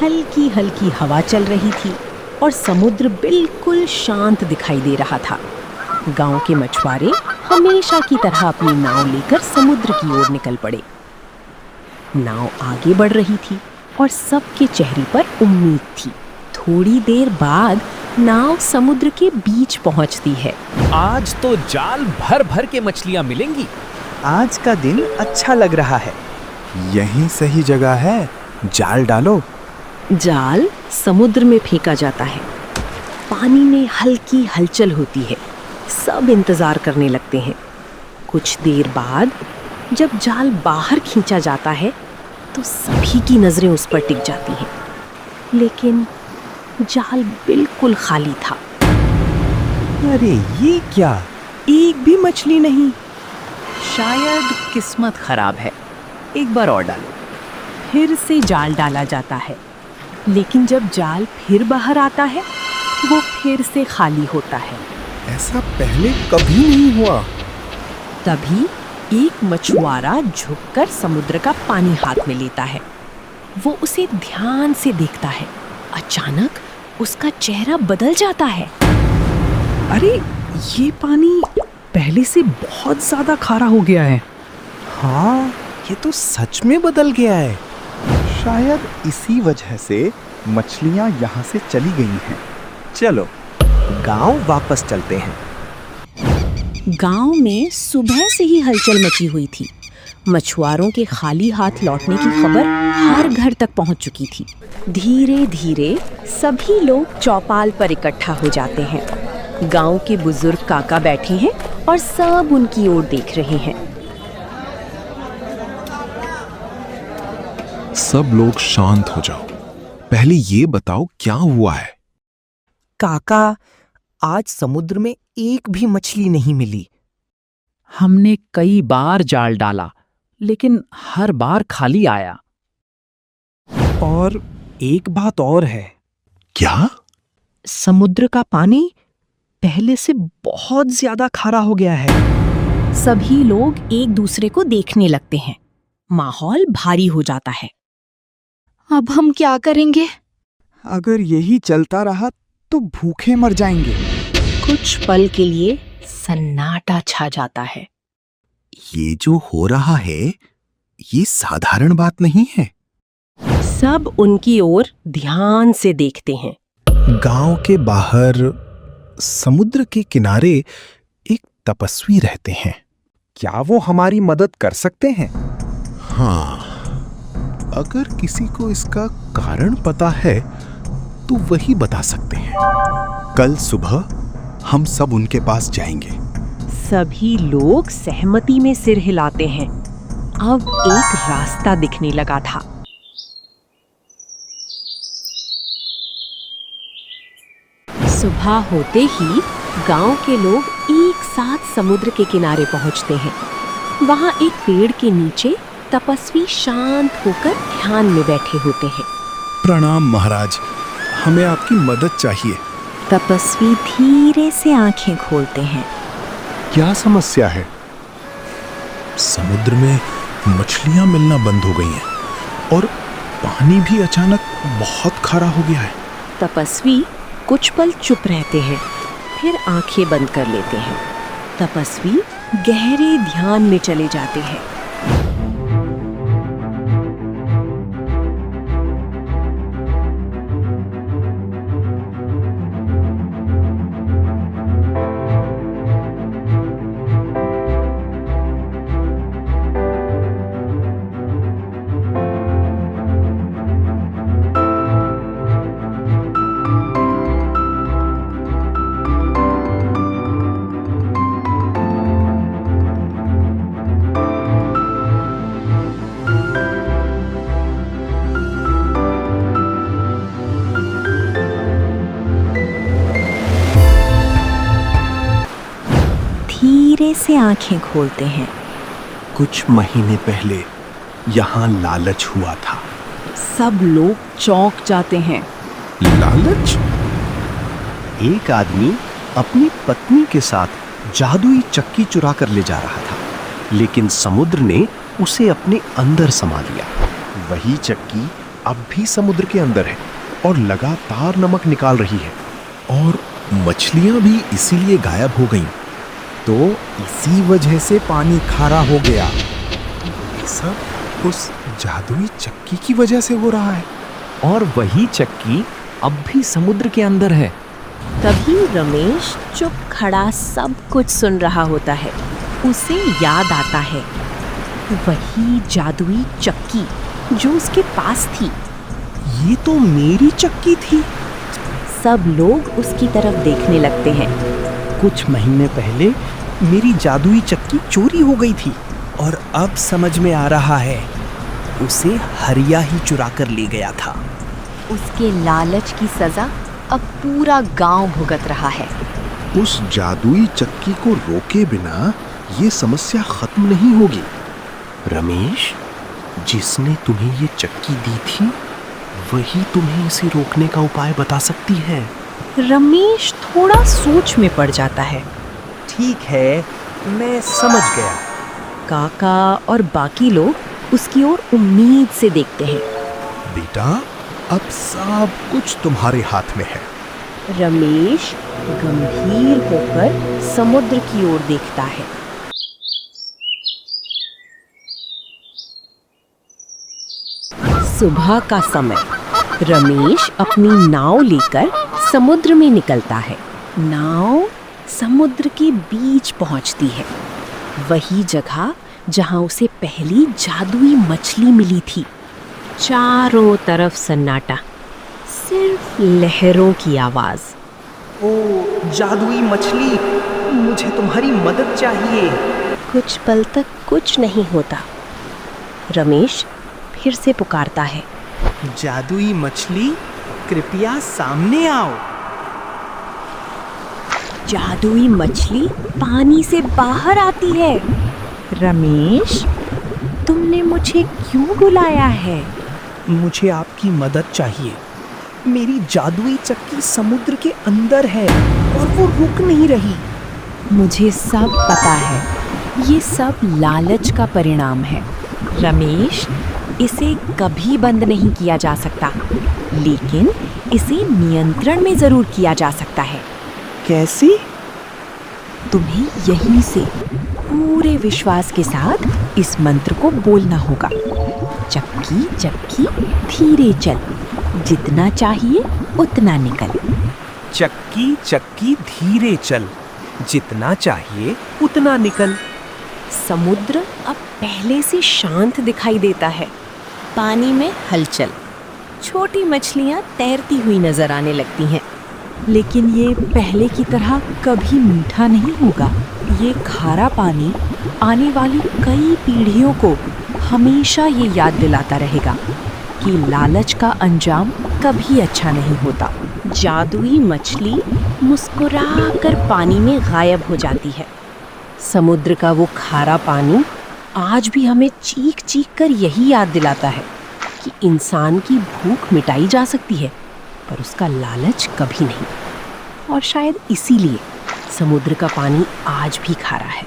हल्की हल्की हवा चल रही थी और समुद्र बिल्कुल शांत दिखाई दे रहा था। गांव के मछुआरे हमेशा की तरह अपनी नाव लेकर समुद्र की ओर निकल पड़े। नाव आगे बढ़ रही थी और सबके चेहरे पर उम्मीद थी। थोड़ी देर बाद नाव समुद्र के बीच पहुंचती है। आज तो जाल भर भर के मछलियां मिलेंगी। आज का दिन अच्छा लग रहा है। यही सही जगह है, जाल डालो। जाल समुद्र में फेंका जाता है। पानी में हल्की हलचल होती है। सब इंतजार करने लगते हैं। कुछ देर बाद जब जाल बाहर खींचा जाता है तो सभी की नजरें उस पर टिक जाती हैं। लेकिन जाल बिल्कुल खाली था। अरे ये क्या, एक भी मछली नहीं। शायद किस्मत खराब है, एक बार और डालो। फिर से जाल डाला जाता है, लेकिन जब जाल फिर बाहर आता है वो फिर से खाली होता है। ऐसा पहले कभी नहीं हुआ। तभी एक मछुआरा झुककर समुद्र का पानी हाथ में लेता है। वो उसे ध्यान से देखता है। अचानक उसका चेहरा बदल जाता है। अरे ये पानी पहले से बहुत ज्यादा खारा हो गया है। हाँ, ये तो सच में बदल गया है। शायद इसी वजह से मछलियां यहाँ से चली गई हैं। चलो गांव वापस चलते हैं। गांव में सुबह से ही हलचल मची हुई थी। मछुआरों के खाली हाथ लौटने की खबर हर घर तक पहुंच चुकी थी। धीरे धीरे सभी लोग चौपाल पर इकट्ठा हो जाते हैं। गांव के बुजुर्ग काका बैठे हैं और सब उनकी ओर देख रहे हैं। सब लोग शांत हो जाओ। पहले ये बताओ क्या हुआ है। काका, आज समुद्र में एक भी मछली नहीं मिली। हमने कई बार जाल डाला, लेकिन हर बार खाली आया। और एक बात और है। क्या? समुद्र का पानी पहले से बहुत ज्यादा खारा हो गया है। सभी लोग एक दूसरे को देखने लगते हैं। माहौल भारी हो जाता है। अब हम क्या करेंगे? अगर यही चलता रहा तो भूखे मर जाएंगे। कुछ पल के लिए सन्नाटा छा जाता है। ये जो हो रहा है, ये साधारण बात नहीं है। सब उनकी ओर ध्यान से देखते हैं। गांव के बाहर समुद्र के किनारे एक तपस्वी रहते हैं। क्या वो हमारी मदद कर सकते हैं? हाँ, अगर किसी को इसका कारण पता है तो वही बता सकते हैं। कल सुबह हम सब उनके पास जाएंगे। सभी लोग सहमति में सिर हिलाते हैं। अब एक रास्ता दिखने लगा था। सुबह होते ही गांव के लोग एक साथ समुद्र के किनारे पहुंचते हैं। वहां एक पेड़ के नीचे तपस्वी शांत होकर ध्यान में बैठे होते हैं। प्रणाम महाराज, हमें आपकी मदद चाहिए। तपस्वी धीरे से आंखें खोलते हैं। क्या समस्या है? समुद्र में मछलियां मिलना बंद हो गई हैं और पानी भी अचानक बहुत खारा हो गया है। तपस्वी कुछ पल चुप रहते हैं, फिर आंखें बंद कर लेते हैं। तपस्वी गहरे ध्यान में चले जाते हैं। धीरे से आंखें खोलते हैं। कुछ महीने पहले यहाँ लालच हुआ था। सब लोग चौंक जाते हैं। लालच? एक आदमी अपनी पत्नी के साथ जादुई चक्की चुरा कर ले जा रहा था, लेकिन समुद्र ने उसे अपने अंदर समा लिया। वही चक्की अब भी समुद्र के अंदर है और लगातार नमक निकाल रही है, और मछलियां भी इसीलिए गायब हो गईं। तो इसी वजह से पानी खारा हो गया। ये सब उस जादुई चक्की की वजह से हो रहा है। और वही चक्की अब भी समुद्र के अंदर है। तभी रमेश चुप खड़ा सब कुछ सुन रहा होता है। उसे याद आता है वही जादुई चक्की जो उसके पास थी। ये तो मेरी चक्की थी। सब लोग उसकी तरफ देखने लगते हैं। कुछ महीने पहले मेरी जादुई चक्की चोरी हो गई थी और अब समझ में आ रहा है उसे हरिया ही चुरा कर ले गया था। उसके लालच की सजा अब पूरा गांव भुगत रहा है। उस जादुई चक्की को रोके बिना ये समस्या खत्म नहीं होगी। रमेश, जिसने तुम्हें ये चक्की दी थी वही तुम्हें इसे रोकने का उपाय बता सकती है। रमेश थोड़ा सोच में पड़ जाता है। ठीक है, मैं समझ गया। काका और बाकी लोग उसकी ओर उम्मीद से देखते हैं। बेटा, अब सब कुछ तुम्हारे हाथ में है। रमेश गंभीर होकर समुद्र की ओर देखता है। सुबह का समय। रमेश अपनी नाव लेकर समुद्र में निकलता है। नाव समुद्र के बीच पहुंचती है, वही जगह जहां उसे पहली जादुई मछली मिली थी। चारों तरफ सन्नाटा, सिर्फ लहरों की आवाज। ओ जादुई मछली, मुझे तुम्हारी मदद चाहिए। कुछ पल तक कुछ नहीं होता। रमेश फिर से पुकारता है, जादुई मछली, कृपया सामने आओ। जादुई मछली पानी से बाहर आती है। रमेश, तुमने मुझे क्यों बुलाया है? मुझे आपकी मदद चाहिए। मेरी जादुई चक्की समुद्र के अंदर है और वो रुक नहीं रही। मुझे सब पता है, ये सब लालच का परिणाम है। रमेश, इसे कभी बंद नहीं किया जा सकता, लेकिन इसे नियंत्रण में जरूर किया जा सकता है। कैसे? तुम्हें यहीं से पूरे विश्वास के साथ इस मंत्र को बोलना होगा। चक्की चक्की धीरे चल, जितना चाहिए उतना निकल। चक्की चक्की धीरे चल, जितना चाहिए उतना निकल। समुद्र अब पहले से शांत दिखाई देता है। पानी में हलचल, छोटी मछलियां तैरती हुई नजर आने लगती हैं। लेकिन ये पहले की तरह कभी मीठा नहीं होगा। ये खारा पानी आने वाली कई पीढ़ियों को हमेशा ये याद दिलाता रहेगा कि लालच का अंजाम कभी अच्छा नहीं होता। जादुई मछली मुस्कुराकर पानी में गायब हो जाती है। समुद्र का वो खारा पानी आज भी हमें चीख चीख कर यही याद दिलाता है कि इंसान की भूख मिटाई जा सकती है, पर उसका लालच कभी नहीं। और शायद इसीलिए समुद्र का पानी आज भी खारा है।